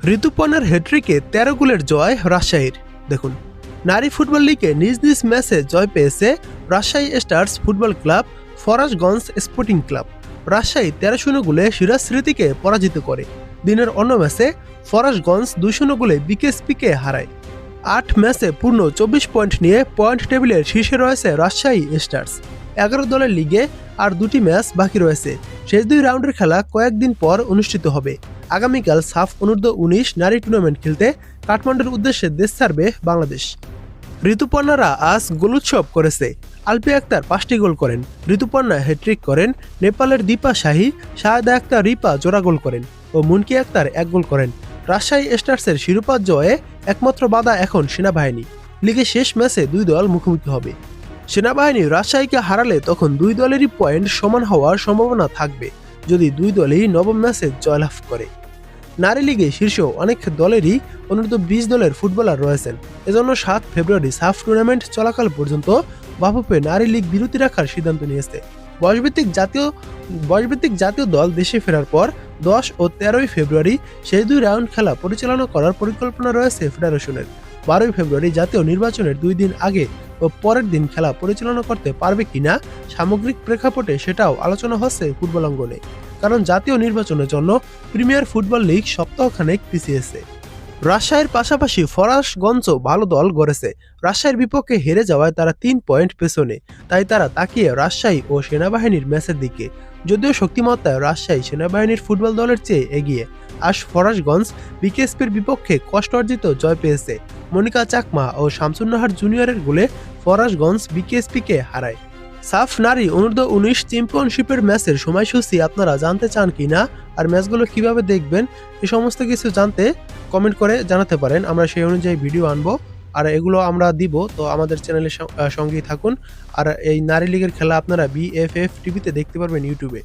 ঋতুপর্ণার হ্যাট্রিকে ১৩ গোলের জয় রাজশাহীর। দেখুন, নারী ফুটবল লিগে নিজ নিজ ম্যাচে জয় পেয়েছে Rajshahi stars football club, Farashganj sporting club. Rajshahi ১৩-০ গোলে সিরাজ স্মৃতিকে পরাজিত করে। দিনের অন্য ম্যাচে ফরাসগঞ্জ ২-০ গোলে বিকেএসপিকে হারায়। ৮ ম্যাচে পূর্ণ ২৪ পয়েন্ট নিয়ে পয়েন্ট টেবিলের শীর্ষে রয়েছে রাজশাহী স্টার্স। ১১ দলের লিগে আর ২টি ম্যাচ বাকি রয়েছে। শেষ ২ রাউন্ডের খেলা কয়েকদিন পর অনুষ্ঠিত হবে। আগামীকাল সাফ অনূর্ধ্ব-১৯ নারী টুর্নামেন্ট খেলতে কাঠমান্ডুর উদ্দেশ্যে দেশ ছাড়বে বাংলাদেশ। ঋতুপর্ণারা আজ গোল উৎসব করেছে। আলপি আক্তার ৫টি গোল করেন, ঋতুপর্ণা হ্যাট্রিক করেন, নেপালের দীপা শাহী, শাহেদা আক্তার রিপা জোড়া গোল করেন ও মুনকি আক্তার ১ গোল করেন। রাজশাহী স্টার্সের শিরোপা জয়ে একমাত্র বাধা এখন সেনাবাহিনী। লিগের শেষ ম্যাচে ২ দল মুখোমুখি হবে। সেনাবাহিনী রাজশাহীকে হারালে তখন ২ দলেরই পয়েন্ট সমান হওয়ার সম্ভাবনা থাকবে যদি ২ দলই নবম ম্যাচে জয়লাভ করে। নারী লিগে শীর্ষ অনেক দলেরই অনূর্ধ্ব-২০ দলের ফুটবলার রয়েছেন। এজন্য ৭ ফেব্রুয়ারি সাফ টুর্নামেন্ট চলাকাল পর্যন্ত বাফুফে নারী লীগ বিরতি রাখার সিদ্ধান্ত নিয়েছে। বয়সভিত্তিক জাতীয় দল দেশে ফেরার পর ১০ ও ১৩ ফেব্রুয়ারি সেই ২ রাউন্ড খেলা পরিচালনা করার পরিকল্পনা রয়েছে ফেডারেশনের। ১২ ফেব্রুয়ারি জাতীয় নির্বাচনের ২ দিন আগে ও পরের দিন খেলা পরিচালনা করতে পারবে কিনা সামগ্রিক প্রেক্ষাপটে সেটাও আলোচনা হচ্ছে ফুটবল অঙ্গনে। কারণ জাতীয় নির্বাচনের জন্য প্রিমিয়ার ফুটবল লিগ সপ্তাহখানেক পিছিয়েছে। রাজশাহীর পাশাপাশি ফরাসগঞ্জও ভালো দল গড়েছে। রাজশাহীর বিপক্ষে হেরে যাওয়ায় তারা ৩ পয়েন্ট পেছনে, তাই তারা তাকিয়ে রাজশাহী ও সেনাবাহিনীর ম্যাচের দিকে। যদিও শক্তিমত্তায় রাজশাহী সেনাবাহিনীর ফুটবল দলের চেয়ে এগিয়ে। আজ ফরাসগঞ্জ বিকেএসপির বিপক্ষে কষ্ট অর্জিত জয় পেয়েছে। মনিকা চাকমা ও শামসুন্নাহার জুনিয়রের গোলে ফরাসগঞ্জ বিকেএসপিকে হারায়। সাফ নারী অনূর্ধ্ব-১৯ চ্যাম্পিয়নশিপের ম্যাচের সময়সূচি আপনারা জানতে চান কিনা আর ম্যাচগুলো কিভাবে দেখবেন এই সমস্ত কিছু জানতে কমেন্ট করে জানাতে পারেন। আমরা সেই অনুযায়ী ভিডিও আনবো আর এগুলো আমরা দিব। তো আমাদের চ্যানেলের সঙ্গেই থাকুন। আর এই নারী লিগের খেলা আপনারা বিএফএফ টিভিতে দেখতে পারবেন ইউটিউবে।